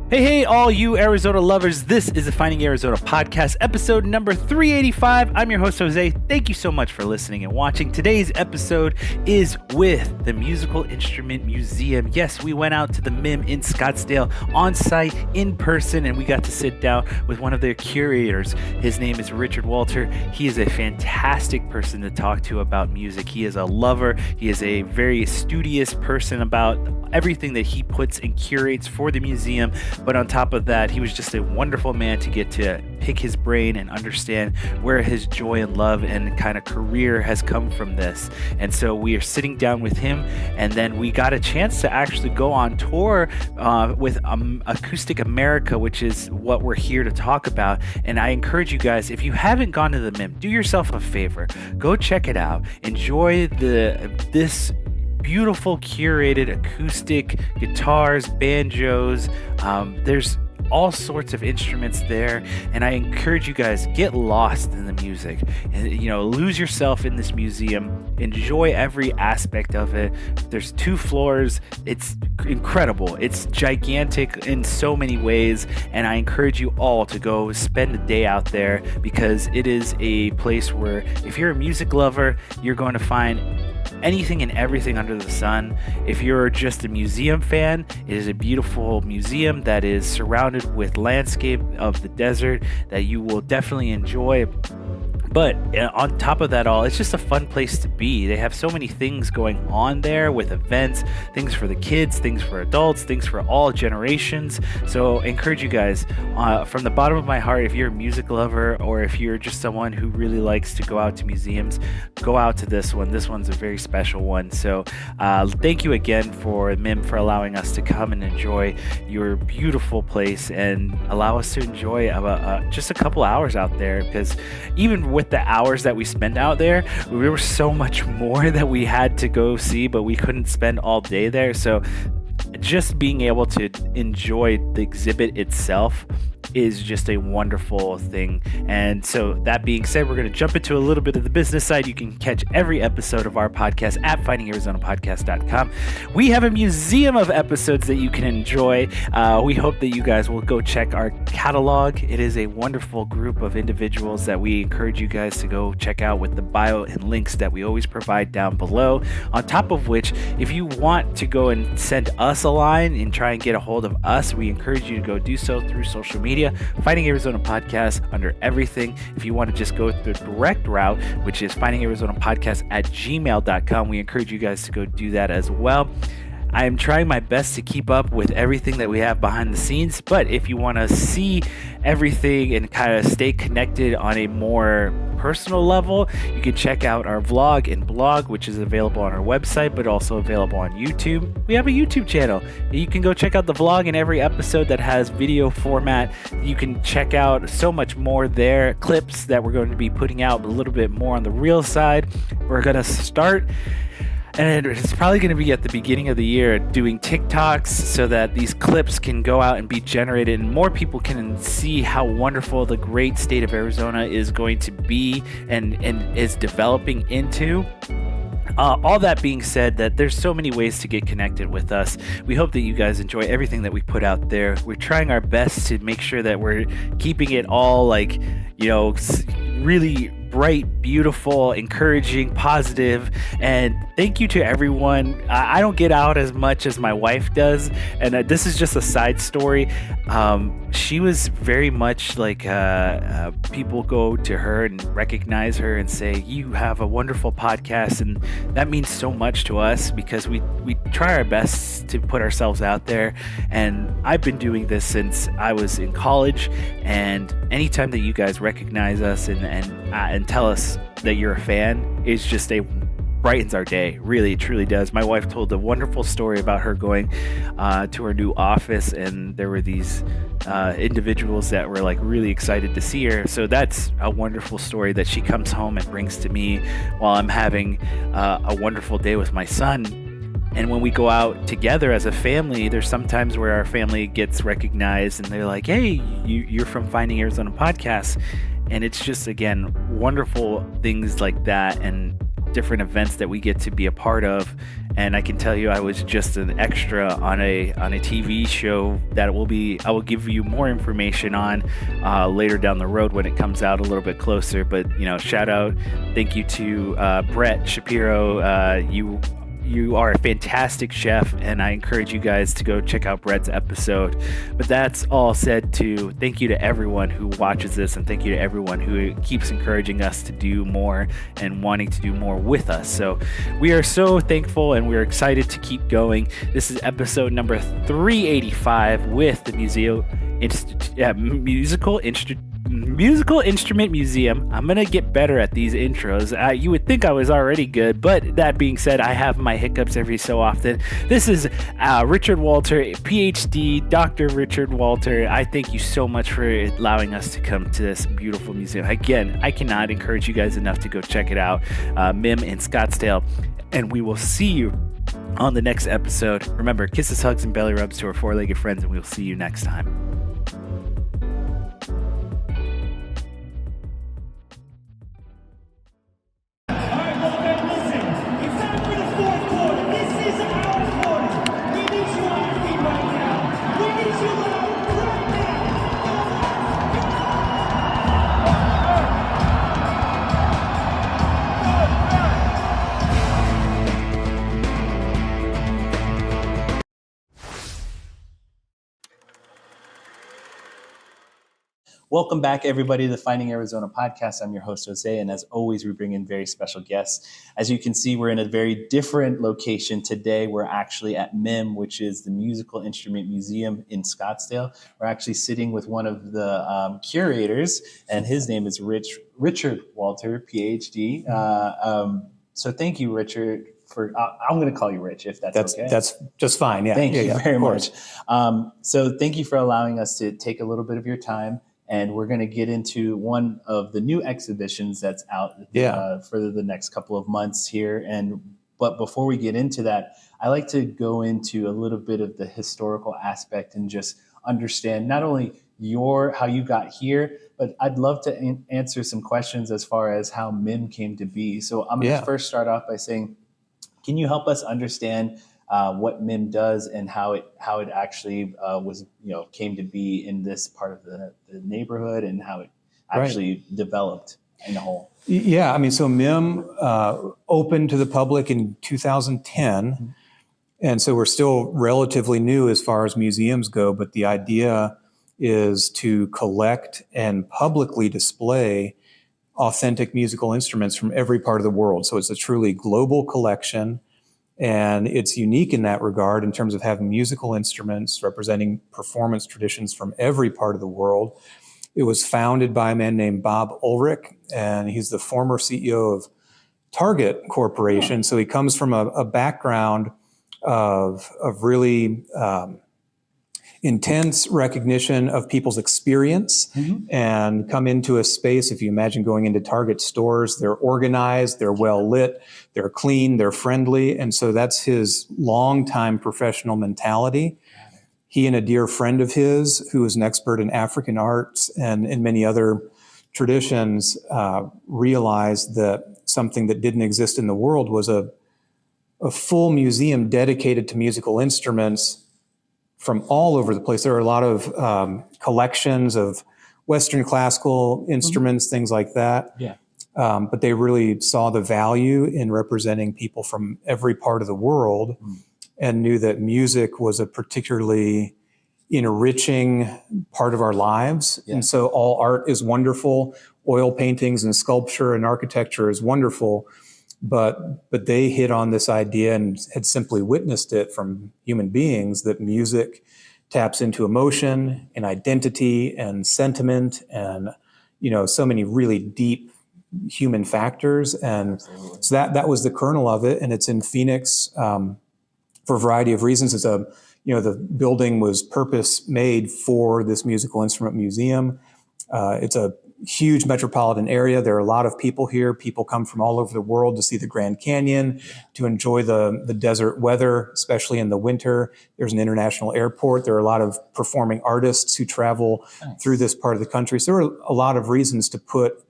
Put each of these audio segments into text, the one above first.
Hey, all you Arizona lovers. This is the Finding Arizona podcast, episode number 385. I'm your host, Jose. Thank you so much for listening and watching. Today's episode is with the Musical Instrument Museum. Yes, we went out to the MIM in Scottsdale on site, in person, and we got to sit down with one of their curators. His name is Richard Walter. He is a fantastic person to talk to about music. He is a lover. He is a very studious person about everything that he puts and curates for the museum. But on top of that, he was just a wonderful man to get to pick his brain and understand where his joy and love and kind of career has come from this. And so we are sitting down with him, and then we got a chance to actually go on tour with Acoustic America, which is what we're here to talk about. And I encourage you guys, if you haven't gone to the MIM, do yourself a favor. Go check it out. Enjoy this beautiful curated acoustic guitars, banjos. There's all sorts of instruments there, and I encourage you guys, get lost in the music and lose yourself in this museum. Enjoy every aspect of it. There's 2 floors. It's incredible. It's gigantic in so many ways, and I encourage you all to go spend a day out there, because it is a place where if you're a music lover, you're going to find anything and everything under the sun. If you're just a museum fan, it is a beautiful museum that is surrounded with landscape of the desert that you will definitely enjoy. But on top of that all, it's just a fun place to be. They have so many things going on there with events, things for the kids, things for adults, things for all generations. So I encourage you guys, from the bottom of my heart, if you're a music lover or if you're just someone who really likes to go out to museums, go out to this one. This one's a very special one. So thank you again for MIM for allowing us to come and enjoy your beautiful place and allow us to enjoy just a couple hours out there, because even with the hours that we spent out there, we were so much more that we had to go see, but we couldn't spend all day there. So just being able to enjoy the exhibit itself is just a wonderful thing. And so that being said, we're going to jump into a little bit of the business side. You can catch every episode of our podcast at findingarizonapodcast.com. We have a museum of episodes that you can enjoy. We hope that you guys will go check our catalog. It is a wonderful group of individuals that we encourage you guys to go check out with the bio and links that we always provide down below. On top of which, if you want to go and send us a line and try and get a hold of us, we encourage you to go do so through social media. Finding Arizona Podcast under everything. If you want to just go the direct route, which is findingarizonapodcast@gmail.com, we encourage you guys to go do that as well. I am trying my best to keep up with everything that we have behind the scenes, but if you want to see everything and kind of stay connected on a more personal level, you can check out our vlog and blog, which is available on our website, but also available on YouTube. We have a YouTube channel. You can go check out the vlog and every episode that has video format. You can check out so much more there, clips that we're going to be putting out a little bit more on the real side. We're going to start, and it's probably going to be at the beginning of the year, doing TikToks so that these clips can go out and be generated and more people can see how wonderful the great state of Arizona is going to be and is developing into. All that being said, that there's so many ways to get connected with us. We hope that you guys enjoy everything that we put out there. We're trying our best to make sure that we're keeping it all really bright, beautiful, encouraging, positive. And thank you to everyone. I don't get out as much as my wife does, and this is just a side story. She was very much like people go to her and recognize her and say, you have a wonderful podcast, and that means so much to us because we try our best to put ourselves out there. And I've been doing this since I was in college, and anytime that you guys recognize us and tell us that you're a fan, is just brightens our day. Really, it truly does. My wife told a wonderful story about her going to her new office, and there were these individuals that were really excited to see her. So that's a wonderful story that she comes home and brings to me while I'm having a wonderful day with my son. And when we go out together as a family, there's sometimes where our family gets recognized and they're like, hey, you're from Finding Arizona Podcast. And it's just, again, wonderful things like that. And different events that we get to be a part of. And I can tell you, I was just an extra on a TV show that I will give you more information on later down the road when it comes out a little bit closer. But shout out, thank you to Brett Shapiro. You are a fantastic chef, and I encourage you guys to go check out Brett's episode. But that's all said to thank you to everyone who watches this, and thank you to everyone who keeps encouraging us to do more and wanting to do more with us. So we are so thankful, and we're excited to keep going. This is episode number 385 with the Musical Instrument Museum. I'm gonna get better at these intros. You would think I was already good, but that being said, I have my hiccups every so often. This is Richard Walter, PhD, Dr. Richard Walter. I thank you so much for allowing us to come to this beautiful museum. Again, I cannot encourage you guys enough to go check it out. MIM in Scottsdale, and we will see you on the next episode. Remember, kisses, hugs, and belly rubs to our four-legged friends, and we'll see you next time. Welcome back, everybody, to the Finding Arizona podcast. I'm your host, Jose, and as always, we bring in very special guests. As you can see, we're in a very different location today. We're actually at MIM, which is the Musical Instrument Museum in Scottsdale. We're actually sitting with one of the curators, and his name is Richard Walter, PhD. So thank you, Richard. I'm going to call you Rich, if that's okay. That's just fine. Yeah. Thank you very much. So thank you for allowing us to take a little bit of your time. And we're going to get into one of the new exhibitions that's out for the next couple of months here. But before we get into that, I like to go into a little bit of the historical aspect and just understand not only how you got here, but I'd love to answer some questions as far as how MIM came to be. So I'm going to first start off by saying, can you help us understand what MIM does and how it actually came to be in this part of the neighborhood and how it actually developed in a whole? Yeah, I mean, so MIM opened to the public in 2010, and so we're still relatively new as far as museums go, but the idea is to collect and publicly display authentic musical instruments from every part of the world. So it's a truly global collection. And it's unique in that regard in terms of having musical instruments representing performance traditions from every part of the world. It was founded by a man named Bob Ulrich, and he's the former CEO of Target Corporation. So he comes from a background of really intense recognition of people's experience and come into a space. If you imagine going into Target stores, they're organized, they're well lit, they're clean, they're friendly. And so that's his longtime professional mentality. He and a dear friend of his, who is an expert in African arts and in many other traditions, realized that something that didn't exist in the world was a full museum dedicated to musical instruments from all over the place. There are a lot of collections of Western classical instruments, things like that. Yeah. But they really saw the value in representing people from every part of the world and knew that music was a particularly enriching part of our lives. Yeah. And so all art is wonderful. Oil paintings and sculpture and architecture is wonderful. But they hit on this idea and had simply witnessed it from human beings that music taps into emotion and identity and sentiment and, so many really deep human factors. And so that was the kernel of it. And it's in Phoenix for a variety of reasons. It's the building was purpose made for this musical instrument museum. It's a huge metropolitan area. There are a lot of people here. People come from all over the world to see the Grand Canyon, to enjoy the desert weather, especially in the winter. There's an international airport. There are a lot of performing artists who travel through this part of the country. So there are a lot of reasons to put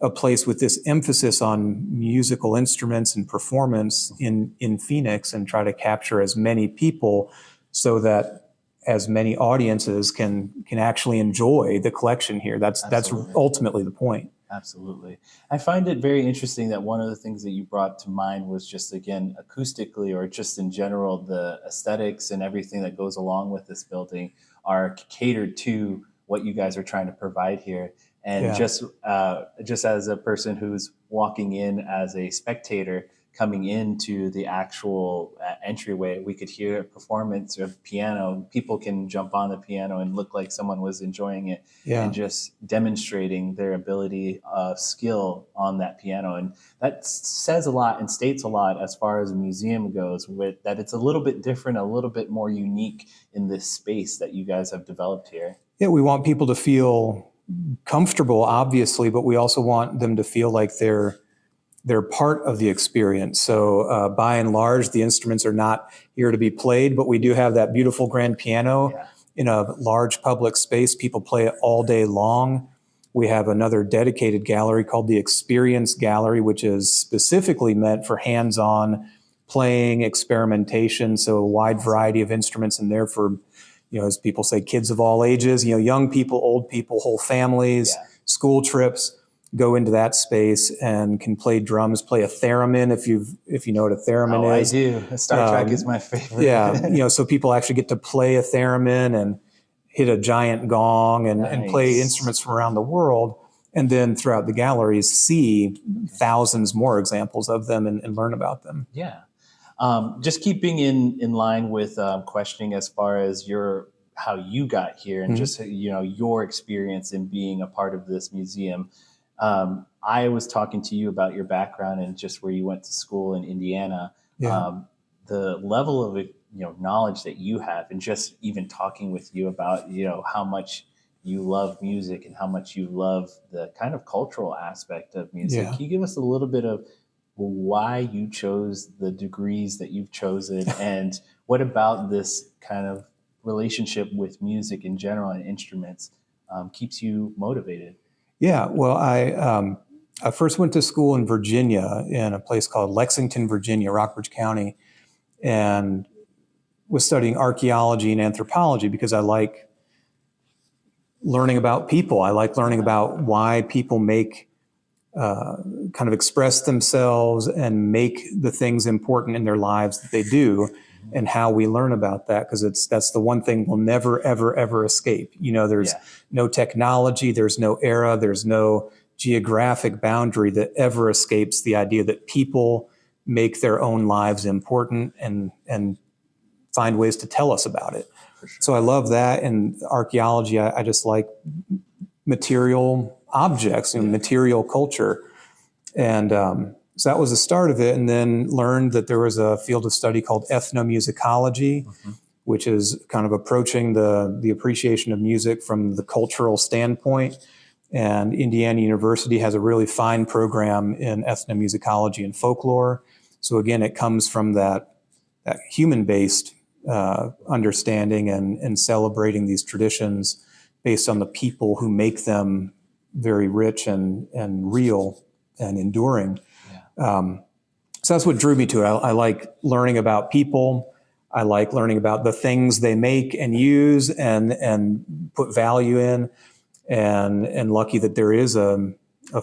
a place with this emphasis on musical instruments and performance in Phoenix, and try to capture as many people so that as many audiences can actually enjoy the collection here. That's ultimately the point. Absolutely. I find it very interesting that one of the things that you brought to mind was just, again, acoustically, or just in general, the aesthetics and everything that goes along with this building are catered to what you guys are trying to provide here. And just as a person who's walking in as a spectator, coming into the actual entryway, we could hear a performance of piano. People can jump on the piano and look like someone was enjoying it, and just demonstrating their ability of skill on that piano. And that says a lot and states a lot as far as a museum goes, with that it's a little bit different, a little bit more unique in this space that you guys have developed here. Yeah, we want people to feel comfortable, obviously, but we also want them to feel like they're part of the experience. So by and large, the instruments are not here to be played, but we do have that beautiful grand piano in a large public space. People play it all day long. We have another dedicated gallery called the Experience Gallery, which is specifically meant for hands-on playing, experimentation. So a wide variety of instruments in there for, as people say, kids of all ages, young people, old people, whole families, school trips. Go into that space and can play drums, play a theremin if you know what a theremin is. I do. Star Trek is my favorite. So people actually get to play a theremin and hit a giant gong and play instruments from around the world. And then throughout the galleries, see thousands more examples of them and learn about them. Yeah. Just keeping in line with questioning as far as how you got here and just, your experience in being a part of this museum. I was talking to you about your background and just where you went to school in Indiana. The level of knowledge that you have, and just even talking with you about how much you love music and how much you love the kind of cultural aspect of music. Can you give us a little bit of why you chose the degrees that you've chosen, and what about this kind of relationship with music in general and instruments keeps you motivated? Yeah, well, I first went to school in Virginia, in a place called Lexington, Virginia, Rockbridge County, and was studying archaeology and anthropology because I like learning about people. I like learning about why people kind of express themselves and make the things important in their lives that they do, and how we learn about that, because that's the one thing we'll never, ever, ever escape. There's no technology, there's no era, there's no geographic boundary that ever escapes the idea that people make their own lives important and find ways to tell us about it. Sure. So I love that. And archaeology, I just like material objects and material culture. And so that was the start of it, and then learned that there was a field of study called ethnomusicology, which is kind of approaching the appreciation of music from the cultural standpoint. And Indiana University has a really fine program in ethnomusicology and folklore. So again, it comes from that human-based understanding and celebrating these traditions based on the people who make them very rich and real and enduring. So that's what drew me to it. I like learning about people. I like learning about the things they make and use and put value in. And lucky that there is a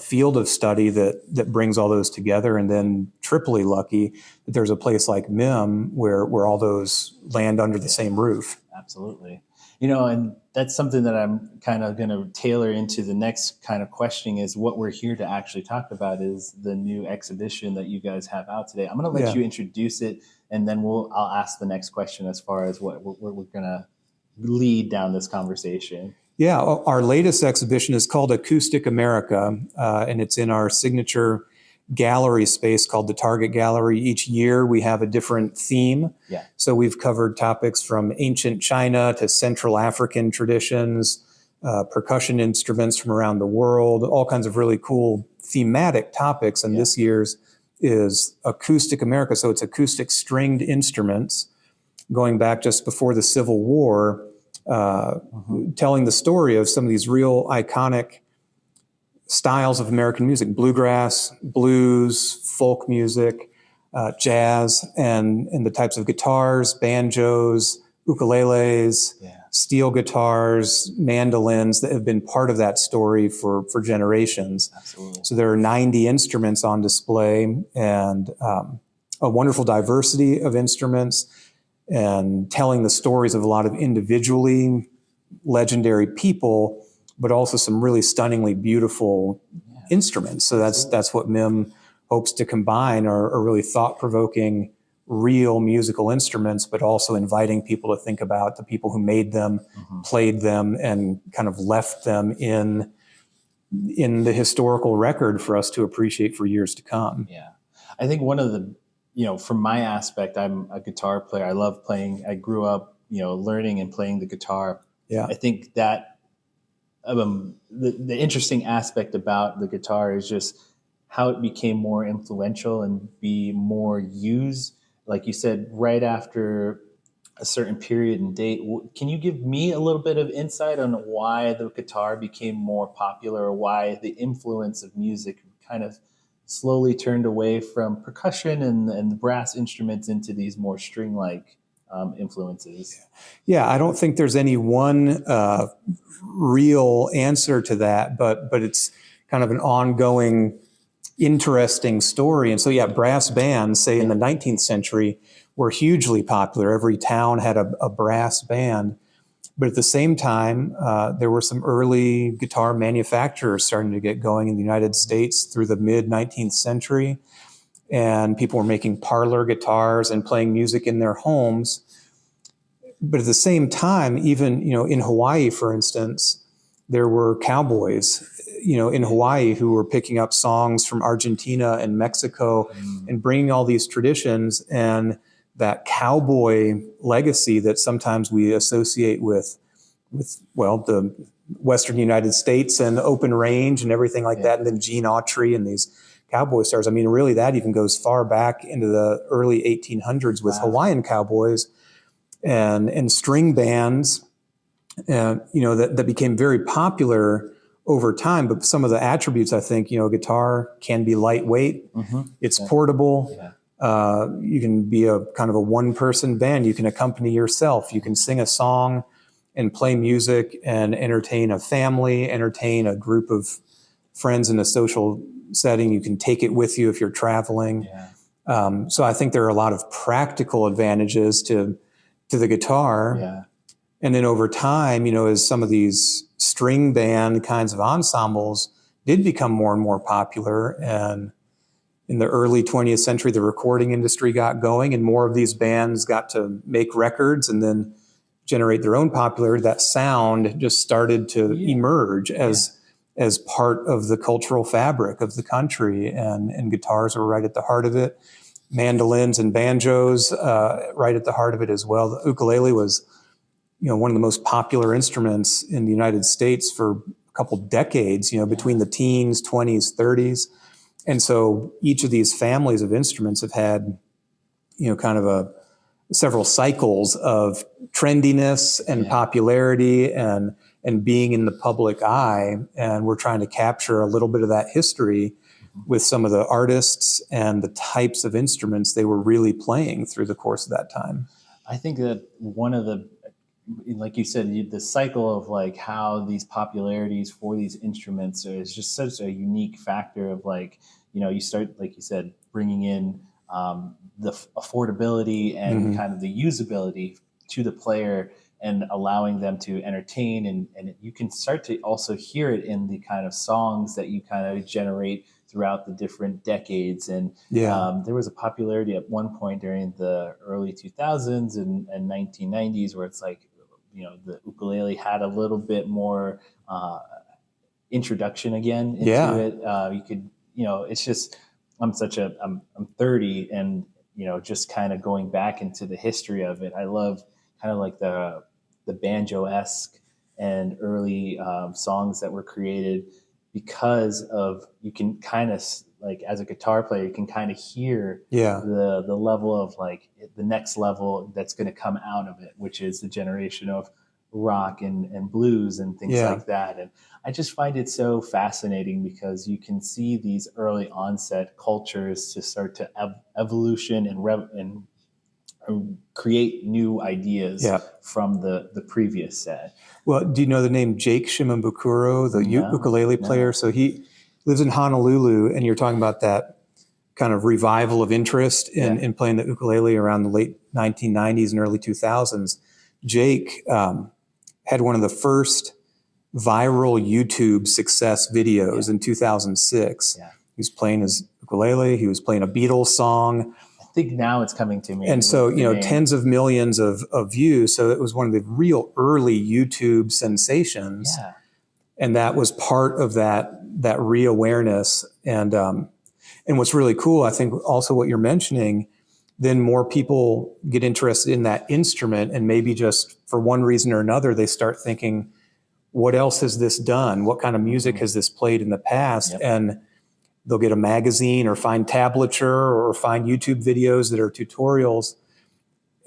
field of study that brings all those together. And then triply lucky that there's a place like MIM where all those land under the same roof. Absolutely. And that's something that I'm kind of going to tailor into the next kind of questioning, is what we're here to actually talk about is the new exhibition that you guys have out today. I'm going to let you introduce it, and then I'll ask the next question as far as what we're going to lead down this conversation. Yeah, our latest exhibition is called Acoustic America, and it's in our signature gallery space called the Target Gallery. Each year we have a different theme. Yeah. So we've covered topics from ancient China to Central African traditions, percussion instruments from around the world, all kinds of really cool thematic topics. And this year's is Acoustic America. So it's acoustic stringed instruments going back just before the Civil War, telling the story of some of these real iconic styles of American music: bluegrass, blues, folk music, jazz, and the types of guitars, banjos, ukuleles, steel guitars, mandolins that have been part of that story for generations. Absolutely. So there are 90 instruments on display, and a wonderful diversity of instruments, and telling the stories of a lot of individually legendary people, but also some really stunningly beautiful instruments. So that's what MIM hopes to combine, are really thought-provoking, real musical instruments, but also inviting people to think about the people who made them, played them, and kind of left them in the historical record for us to appreciate for years to come. Yeah. I think one of the, from my aspect, I'm a guitar player. I love playing. I grew up, learning and playing the guitar. Yeah. I think that the interesting aspect about the guitar is just how it became more influential and be more used, like you said, right after a certain period and date. Can you give me a little bit of insight on why the guitar became more popular, or why the influence of music kind of slowly turned away from percussion and the brass instruments into these more string-like influences? Yeah, I don't think there's any one real answer to that, but it's kind of an ongoing, interesting story. And so, brass bands, say in the 19th century, were hugely popular. Every town had a brass band. But at the same time, there were some early guitar manufacturers starting to get going in the United States through the mid-19th century. And people were making parlor guitars and playing music in their homes. But at the same time, even, in Hawaii, for instance, there were cowboys, in Hawaii who were picking up songs from Argentina and Mexico and bringing all these traditions, and that cowboy legacy that sometimes we associate with the Western United States and the open range and everything like that. And then Gene Autry and these cowboy stars. I mean, really, that even goes far back into the early 1800s with Hawaiian cowboys and string bands, that became very popular over time. But some of the attributes, I think, a guitar can be lightweight. It's portable. You can be a kind of a one-person band. You can accompany yourself. You can sing a song and play music and entertain a family, entertain a group of friends in a social setting. You can take it with you if you're traveling. So I think there are a lot of practical advantages to the guitar. And then over time, as some of these string band kinds of ensembles did become more and more popular, and in the early 20th century, the recording industry got going, and more of these bands got to make records and then generate their own popularity. That sound just started to emerge as part of the cultural fabric of the country, and guitars were right at the heart of it. Mandolins and banjos right at the heart of it as well. The ukulele was, one of the most popular instruments in the United States for a couple decades, between the teens, 20s, 30s. And so each of these families of instruments have had, kind of several cycles of trendiness and popularity and being in the public eye. And we're trying to capture a little bit of that history with some of the artists and the types of instruments they were really playing through the course of that time. I think that one of the, like you said, the cycle of like how these popularities for these instruments is just such a unique factor of you start, like you said, bringing in the affordability and kind of the usability to the player and allowing them to entertain. And you can start to also hear it in the kind of songs that you kind of generate throughout the different decades. And there was a popularity at one point during the early 2000s and 1990s where it's like, the ukulele had a little bit more introduction again into it. You could, it's just, I'm 30 and, just kind of going back into the history of it. I love kind of like the banjo-esque and early songs that were created because of, you can kind of like, as a guitar player, you can kind of hear the level of like the next level that's going to come out of it, which is the generation of rock and blues and things Yeah. like that. And I just find it so fascinating because you can see these early onset cultures to start to evolution and create new ideas Yeah. from the previous set. Well, do you know the name Jake Shimabukuro, the No, ukulele player? no. So he lives in Honolulu, and you're talking about that kind of revival of interest in playing the ukulele around the late 1990s and early 2000s. Jake had one of the first viral YouTube success videos in 2006. Yeah. He was playing his ukulele. He was playing a Beatles song. I think now it's coming to me. And so, with the name. tens of millions of views. So it was one of the real early YouTube sensations. Yeah. And that was part of that reawareness. And what's really cool, I think also what you're mentioning, then more people get interested in that instrument, and maybe just for one reason or another, they start thinking, what else has this done? What kind of music has this played in the past? Yep. And they'll get a magazine or find tablature or find YouTube videos that are tutorials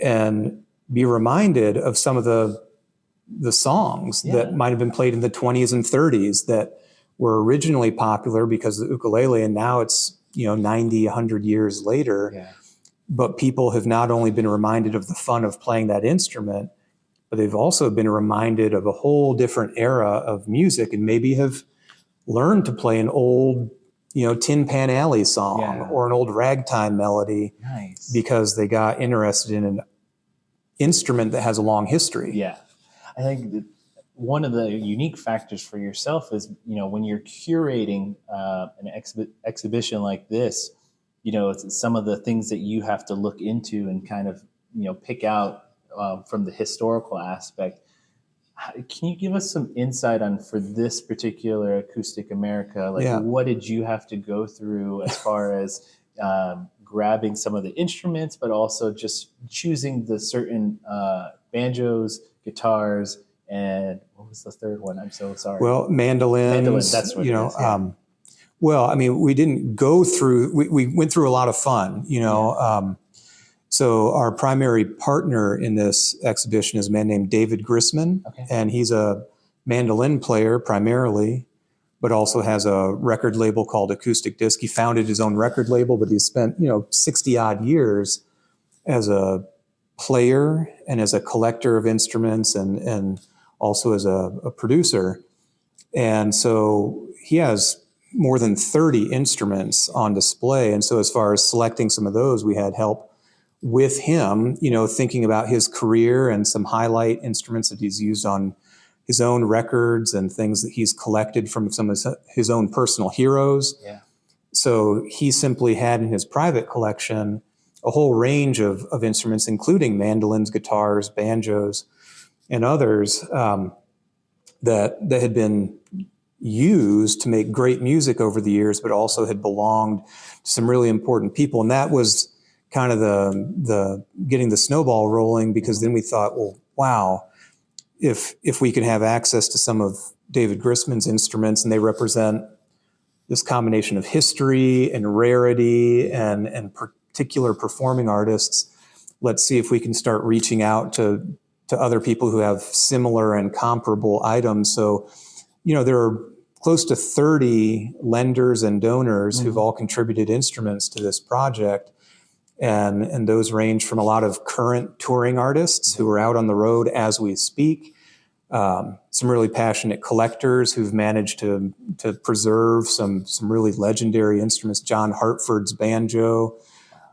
and be reminded of some of the songs that might have been played in the 20s and 30s that were originally popular because of the ukulele, and now it's 90, 100 years later. Yeah. But people have not only been reminded of the fun of playing that instrument, but they've also been reminded of a whole different era of music, and maybe have learned to play an old, Tin Pan Alley song or an old ragtime melody because they got interested in an instrument that has a long history. Yeah. I think that one of the unique factors for yourself is, when you're curating an exhibition like this, it's some of the things that you have to look into and kind of, pick out from the historical aspect. Can you give us some insight on, for this particular Acoustic America, what did you have to go through as far as grabbing some of the instruments, but also just choosing the certain banjos, guitars, and what was the third one? I'm so sorry. Well, mandolins. That's what it is. Yeah. Well, I mean, we didn't go through. We went through a lot of fun. So our primary partner in this exhibition is a man named David Grissman, and he's a mandolin player primarily, but also has a record label called Acoustic Disc. He founded his own record label, but he's spent 60 odd years as a player and as a collector of instruments and also as a producer. And so he has more than 30 instruments on display. And so as far as selecting some of those, we had help with him, thinking about his career and some highlight instruments that he's used on his own records and things that he's collected from some of his own personal heroes. Yeah. So he simply had in his private collection a whole range of instruments, including mandolins, guitars, banjos, and others that had been used to make great music over the years, but also had belonged to some really important people. And that was kind of the getting the snowball rolling, because then we thought, well, wow, if we could have access to some of David Grissman's instruments, and they represent this combination of history and rarity and particular performing artists, let's see if we can start reaching out to other people who have similar and comparable items. So, there are close to 30 lenders and donors who've all contributed instruments to this project. And those range from a lot of current touring artists who are out on the road as we speak, some really passionate collectors who've managed to preserve some really legendary instruments. John Hartford's banjo,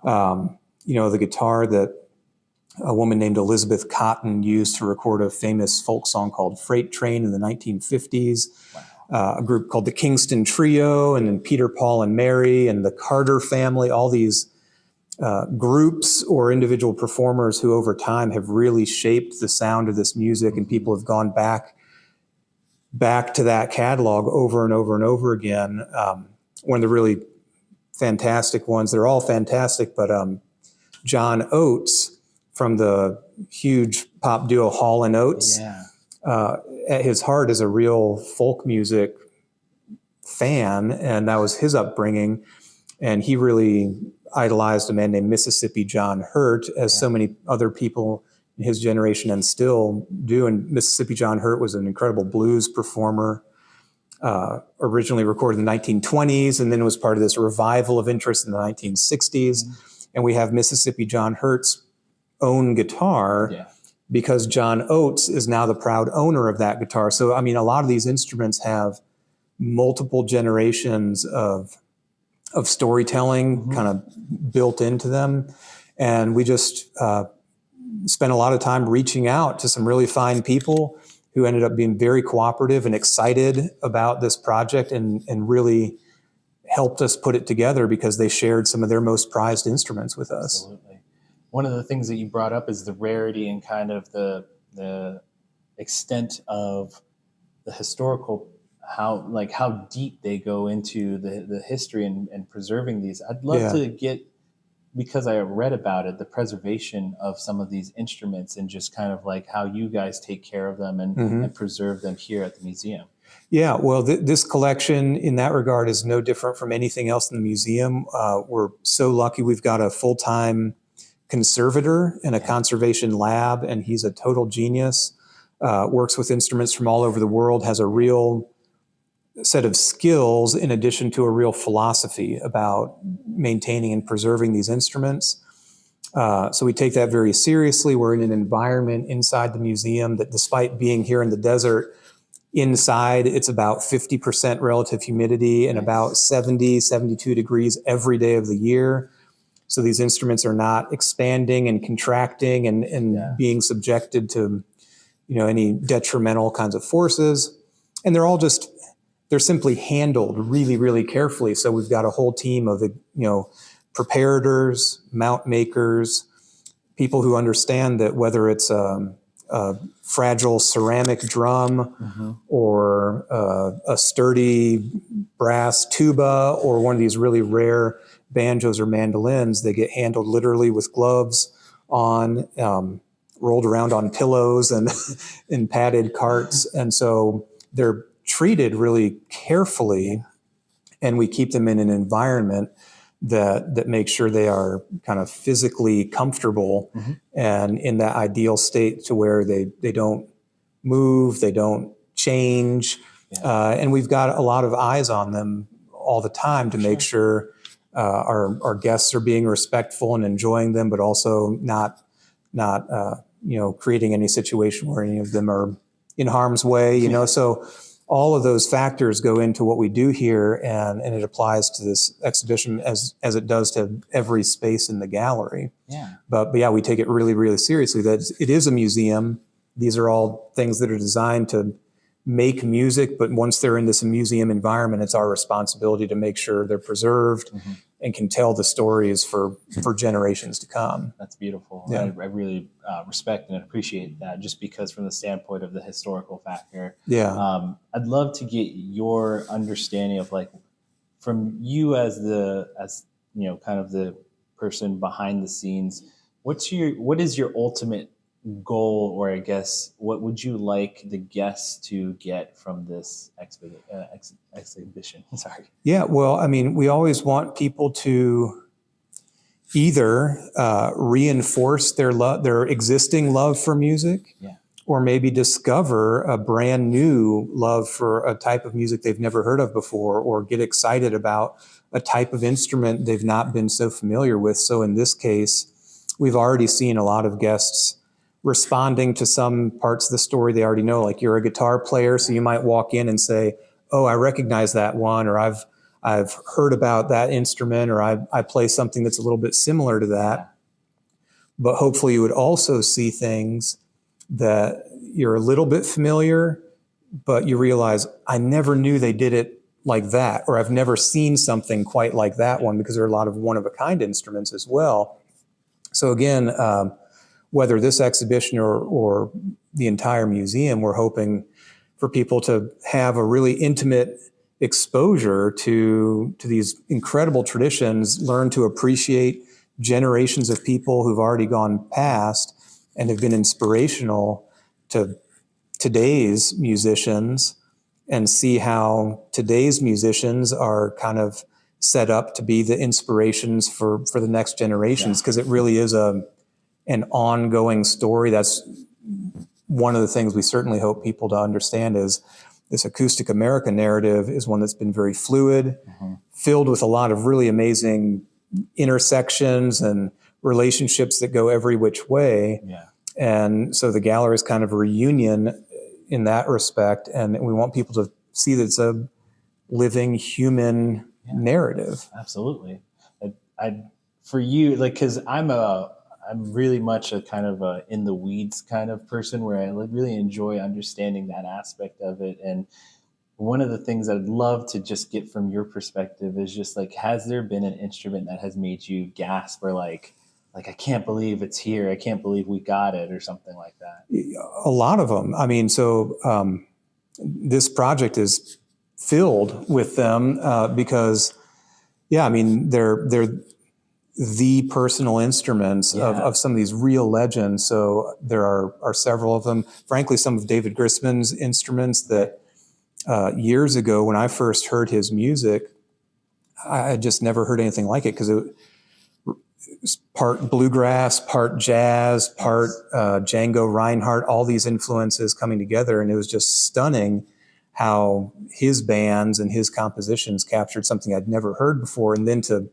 the guitar that a woman named Elizabeth Cotton used to record a famous folk song called Freight Train in the 1950s. Wow. A group called the Kingston Trio, and then Peter, Paul, and Mary, and the Carter family, all these groups or individual performers who over time have really shaped the sound of this music, and people have gone back to that catalog over and over and over again. One of the really fantastic ones, they're all fantastic, but John Oates from the huge pop duo Hall & Oates, at his heart is a real folk music fan, and that was his upbringing. And he really idolized a man named Mississippi John Hurt, as so many other people his generation and still do. And Mississippi John Hurt was an incredible blues performer, originally recorded in the 1920s, and then was part of this revival of interest in the 1960s. And we have Mississippi John Hurt's own guitar because John Oates is now the proud owner of that guitar. So, I mean, a lot of these instruments have multiple generations of storytelling kind of built into them. And we just spent a lot of time reaching out to some really fine people who ended up being very cooperative and excited about this project and really helped us put it together because they shared some of their most prized instruments with us. Absolutely. One of the things that you brought up is the rarity and kind of the extent of the historical, how deep they go into the history and preserving these. I'd love to get, because I read about it, the preservation of some of these instruments and just kind of like how you guys take care of them and preserve them here at the museum. Yeah, well, this collection in that regard is no different from anything else in the museum. We're so lucky we've got a full-time conservator and a conservation lab, and he's a total genius, works with instruments from all over the world, has a real set of skills in addition to a real philosophy about maintaining and preserving these instruments. So we take that very seriously. We're in an environment inside the museum that, despite being here in the desert, inside it's about 50% relative humidity and about 70, 72 degrees every day of the year. So these instruments are not expanding and contracting and being subjected to, any detrimental kinds of forces. And they're simply handled really, really carefully. So we've got a whole team of, preparators, mount makers, people who understand that whether it's a fragile ceramic drum or a sturdy brass tuba or one of these really rare banjos or mandolins, they get handled literally with gloves on, rolled around on pillows and in padded carts. And so they're treated really carefully, and we keep them in an environment that makes sure they are kind of physically comfortable and in that ideal state to where they don't move, they don't change. And we've got a lot of eyes on them all the time to make sure our guests are being respectful and enjoying them, but also not creating any situation where any of them are in harm's way, So all of those factors go into what we do here, and it applies to this exhibition as it does to every space in the gallery. But we take it really, really seriously. That it is a museum. These are all things that are designed to make music, but once they're in this museum environment, it's our responsibility to make sure they're preserved and can tell the stories for generations to come. That's beautiful. Yeah. I really respect and appreciate that, just because from the standpoint of the historical factor. I'd love to get your understanding of, like, from you as kind of the person behind the scenes, what is your ultimate goal, or I guess what would you like the guests to get from this exhibition? Sorry. Yeah, well, I mean, we always want people to either reinforce their existing love for music, or maybe discover a brand new love for a type of music they've never heard of before, or get excited about a type of instrument they've not been so familiar with. So in this case, we've already seen a lot of guests responding to some parts of the story they already know. Like, you're a guitar player, so you might walk in and say, "Oh, I recognize that one," or I've heard about that instrument, or I play something that's a little bit similar to that. But hopefully you would also see things that you're a little bit familiar, but you realize, I never knew they did it like that, or I've never seen something quite like that one, because there are a lot of one-of-a-kind instruments as well. So again, whether this exhibition or the entire museum, we're hoping for people to have a really intimate exposure to these incredible traditions, learn to appreciate generations of people who've already gone past and have been inspirational to today's musicians, and see how today's musicians are kind of set up to be the inspirations for the next generations, because it really is an ongoing story. That's one of the things we certainly hope people to understand is this Acoustic America narrative is one that's been very fluid, filled with a lot of really amazing intersections and relationships that go every which way. Yeah. And so the gallery is kind of a reunion in that respect. And we want people to see that it's a living human narrative. Absolutely. I for you, like, because I'm really much a kind of a in the weeds kind of person where I really enjoy understanding that aspect of it. And one of the things I'd love to just get from your perspective is just like, has there been an instrument that has made you gasp or like I can't believe it's here, I can't believe we got it, or something like that? A lot of them. I mean, so this project is filled with them because, I mean, they're the personal instruments of some of these real legends. So there are several of them. Frankly, some of David Grisman's instruments that years ago when I first heard his music, I had just never heard anything like it because it was part bluegrass, part jazz, part Django Reinhardt, all these influences coming together. And it was just stunning how his bands and his compositions captured something I'd never heard before. And then to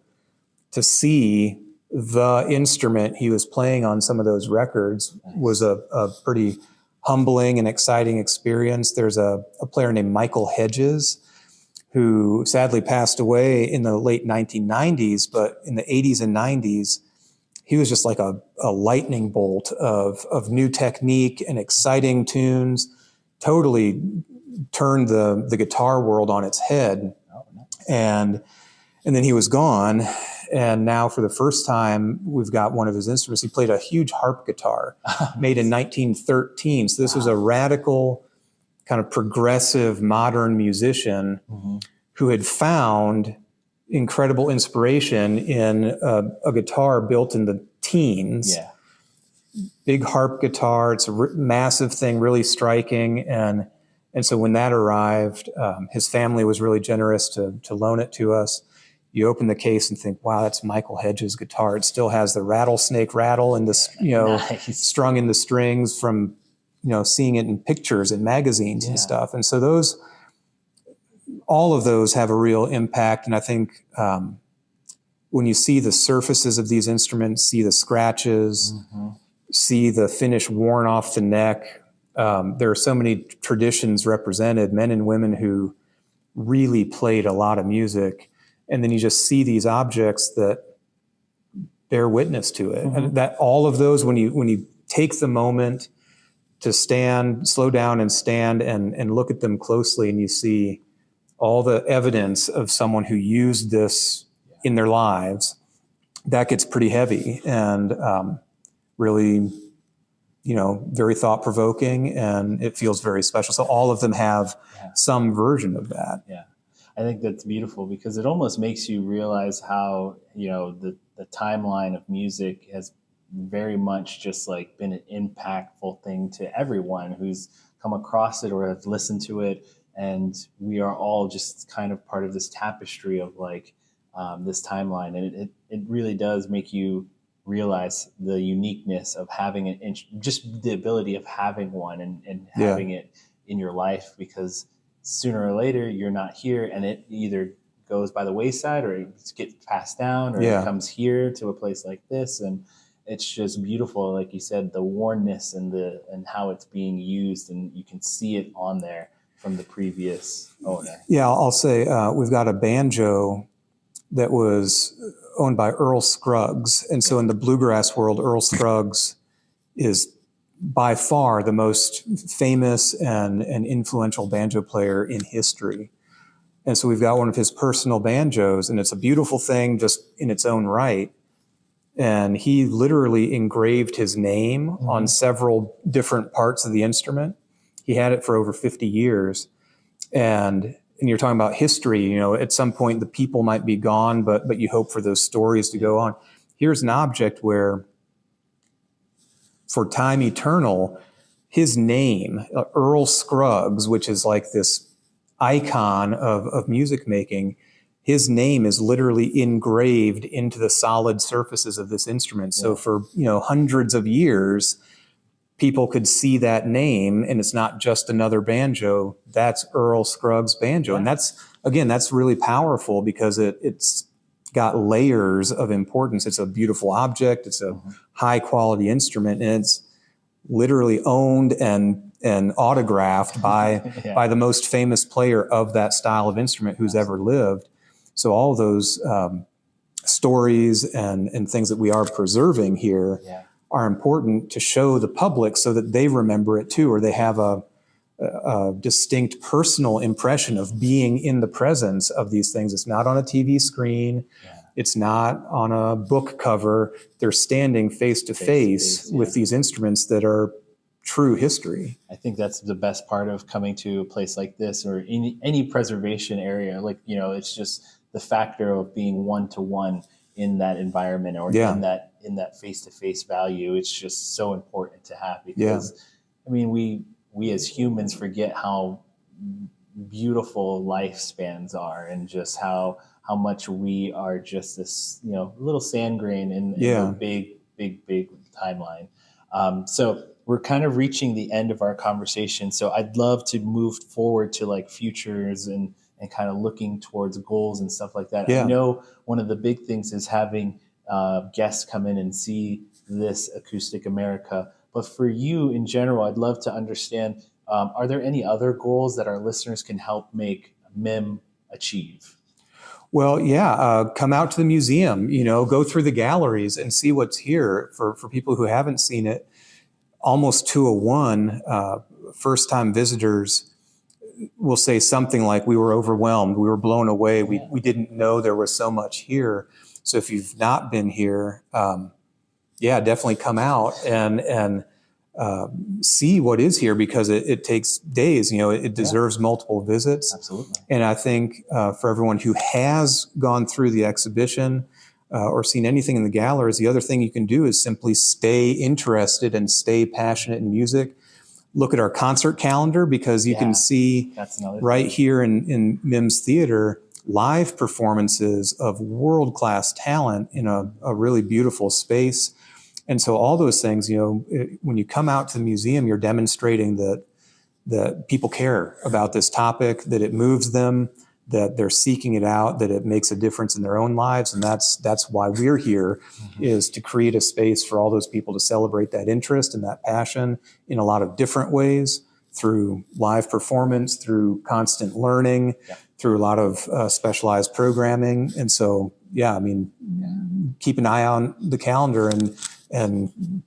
see the instrument he was playing on some of those records was a pretty humbling and exciting experience. There's a player named Michael Hedges who sadly passed away in the late 1990s, but in the 80s and 90s, he was just like a lightning bolt of new technique and exciting tunes, totally turned the guitar world on its head. And then he was gone. And now for the first time, we've got one of his instruments. He played a huge harp guitar made in 1913. So this was a radical, kind of progressive, modern musician who had found incredible inspiration in a guitar built in the teens. Yeah. Big harp guitar. It's a massive thing, really striking. And so when that arrived, his family was really generous to loan it to us. You open the case and think, wow, that's Michael Hedges' guitar. It still has the rattlesnake rattle and this, Nice. strung in the strings from, seeing it in pictures and magazines and stuff. And so all of those have a real impact. And I think when you see the surfaces of these instruments, see the scratches, see the finish worn off the neck, there are so many traditions represented, men and women who really played a lot of music. And then you just see these objects that bear witness to it. And that all of those, when you take the moment to slow down and stand and look at them closely, and you see all the evidence of someone who used this in their lives, that gets pretty heavy and really, very thought-provoking, and it feels very special. So all of them have some version of that. Yeah. I think that's beautiful because it almost makes you realize how, the timeline of music has very much just like been an impactful thing to everyone who's come across it or have listened to it. And we are all just kind of part of this tapestry of like this timeline. And it really does make you realize the uniqueness of having just the ability of having one and having it in your life, because sooner or later you're not here and it either goes by the wayside or it gets passed down or it comes here to a place like this. And it's just beautiful, like you said, the wornness and how it's being used, and you can see it on there from the previous owner. Yeah, I'll say we've got a banjo that was owned by Earl Scruggs. And so in the bluegrass world, Earl Scruggs is by far the most famous and influential banjo player in history. And so we've got one of his personal banjos, and it's a beautiful thing just in its own right. And he literally engraved his name on several different parts of the instrument. He had it for over 50 years. And you're talking about history, at some point the people might be gone, but you hope for those stories to go on. Here's an object where, for time eternal, his name, Earl Scruggs, which is like this icon of music making, his name is literally engraved into the solid surfaces of this instrument. So for, hundreds of years, people could see that name, and it's not just another banjo. That's Earl Scruggs banjo. And that's really powerful because it's got layers of importance. It's a beautiful object. It's a high quality instrument, and it's literally owned and autographed by the most famous player of that style of instrument who's ever lived. So all those stories and things that we are preserving here are important to show the public so that they remember it too, or they have a distinct personal impression of being in the presence of these things. It's not on a TV screen. It's not on a book cover. They're standing face to face with these instruments that are true history. I think that's the best part of coming to a place like this, or any preservation area. Like, it's just the factor of being one-to-one in that environment, or in that face-to-face value. It's just so important to have, because we as humans forget how beautiful lifespans are, and just how much we are just this little sand grain in a big timeline. So we're kind of reaching the end of our conversation. So I'd love to move forward to like futures and kind of looking towards goals and stuff like that. I know one of the big things is having guests come in and see this Acoustic America. But for you in general, I'd love to understand, are there any other goals that our listeners can help make MIM achieve? Well, come out to the museum, go through the galleries and see what's here. For people who haven't seen it, almost 201 first-time visitors will say something like, we were overwhelmed, we were blown away, we didn't know there was so much here. So if you've not been here, definitely come out and see what is here, because it takes days. It deserves multiple visits. Absolutely. And I think for everyone who has gone through the exhibition or seen anything in the galleries, the other thing you can do is simply stay interested and stay passionate in music. Look at our concert calendar, because you can see right here in MIM's theater live performances of world-class talent in a really beautiful space. And so all those things, when you come out to the museum, you're demonstrating that people care about this topic, that it moves them, that they're seeking it out, that it makes a difference in their own lives. And that's why we're here, is to create a space for all those people to celebrate that interest and that passion in a lot of different ways, through live performance, through constant learning, through a lot of specialized programming. And so, keep an eye on the calendar and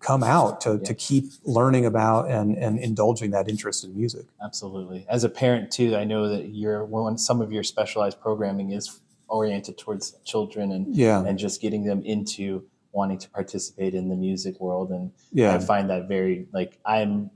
come out to keep learning about and indulging that interest in music. Absolutely. As a parent too, I know that some of your specialized programming is oriented towards children and just getting them into wanting to participate in the music world. And I find that very, I'm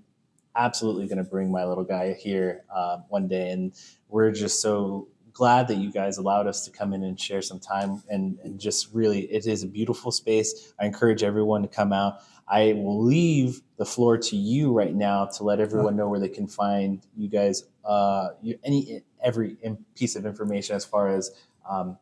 absolutely going to bring my little guy here one day. And we're just so glad that you guys allowed us to come in and share some time, and just really, it is a beautiful space. I encourage everyone to come out. I will leave the floor to you right now to let everyone know where they can find you guys, every piece of information as far as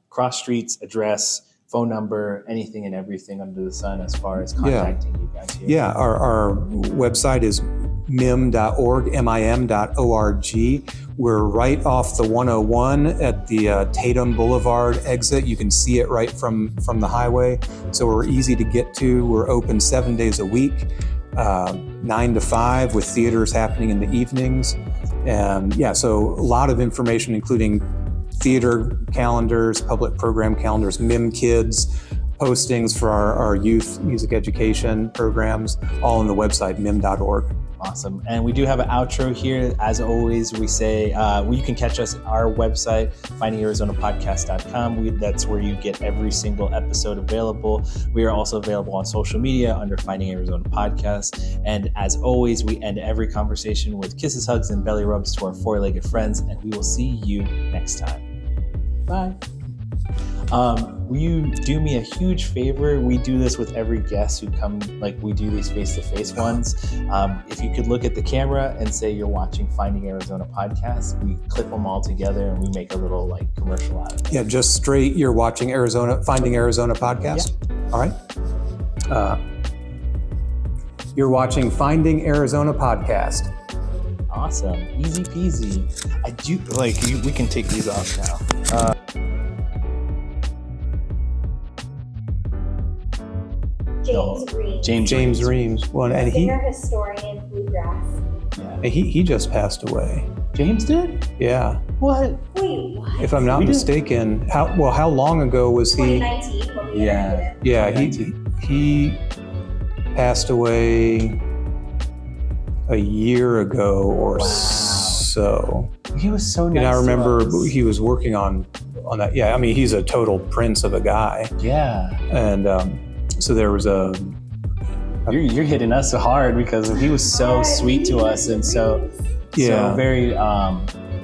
cross streets, address, phone number, anything and everything under the sun as far as contacting you guys here. Our website is mim.org, mim.org. We're right off the 101 at the Tatum Boulevard exit. You can see it right from the highway. So we're easy to get to. We're open 7 days a week, 9 to 5, with theaters happening in the evenings. And so a lot of information, including theater calendars, public program calendars, MIM Kids, postings for our youth music education programs, all on the website, mim.org. Awesome. And we do have an outro here. As always, we say you can catch us at our website, findingarizonapodcast.com. That's where you get every single episode available. We are also available on social media under Finding Arizona Podcast. And as always, we end every conversation with kisses, hugs, and belly rubs to our four-legged friends. And we will see you next time. Bye. will you do me a huge favor? We do this with every guest who come, like we do these face-to-face ones. If you could look at the camera and say you're watching Finding Arizona podcast, we clip them all together and we make a little like commercial out of it. Yeah, just straight, you're watching Finding Arizona podcast? Yeah. All right. You're watching Finding Arizona podcast. Awesome. Easy peasy. I do, like, we can take these off now. James Reams. Well, and singer, historian, bluegrass. Yeah. He just passed away. James did? Yeah. What? Wait, what? If I'm not mistaken, how long ago was he? 2019. When we Yeah. Yeah, he passed away a year ago or so. He was so nice. And I remember to us. he was working on that. Yeah, I mean, he's a total prince of a guy. Yeah. And so there was You're hitting us hard because he was so sweet to us and so very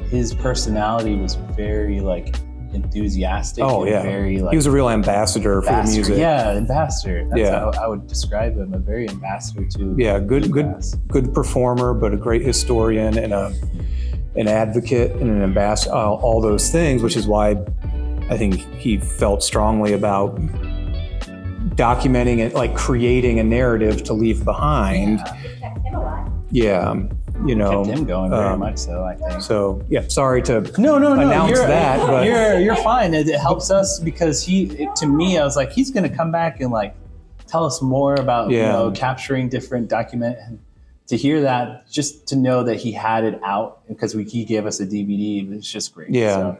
his personality was very like enthusiastic. Oh, and yeah. Very like he was a real ambassador for the music. Yeah, ambassador. That's Yeah. how I would describe him. A very ambassador to. Yeah, good performer, but a great historian and an advocate and an ambassador. All those things, which is why I think he felt strongly about documenting it, like creating a narrative to leave behind. It kept him alive. Yeah, you know, Kept him going very much so, I think. So yeah, sorry to No. announce You're, that, but you're fine. It helps us because to me, I was like, he's going to come back and like tell us more about capturing different document. And to hear that, just to know that he had it out because he gave us a DVD, it's just great. Yeah. So